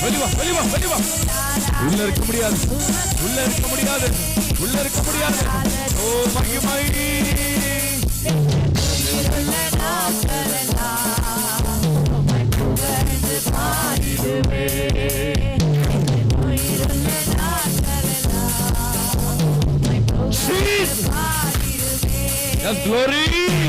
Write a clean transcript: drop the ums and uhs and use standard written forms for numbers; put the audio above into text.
வெளிவா வெளிவா வெளிவா. உள்ள இருக்க முடியாது, உள்ள இருக்க முடியாது, உள்ள இருக்க முடியாது. ஓ மகிமை Yes, glory.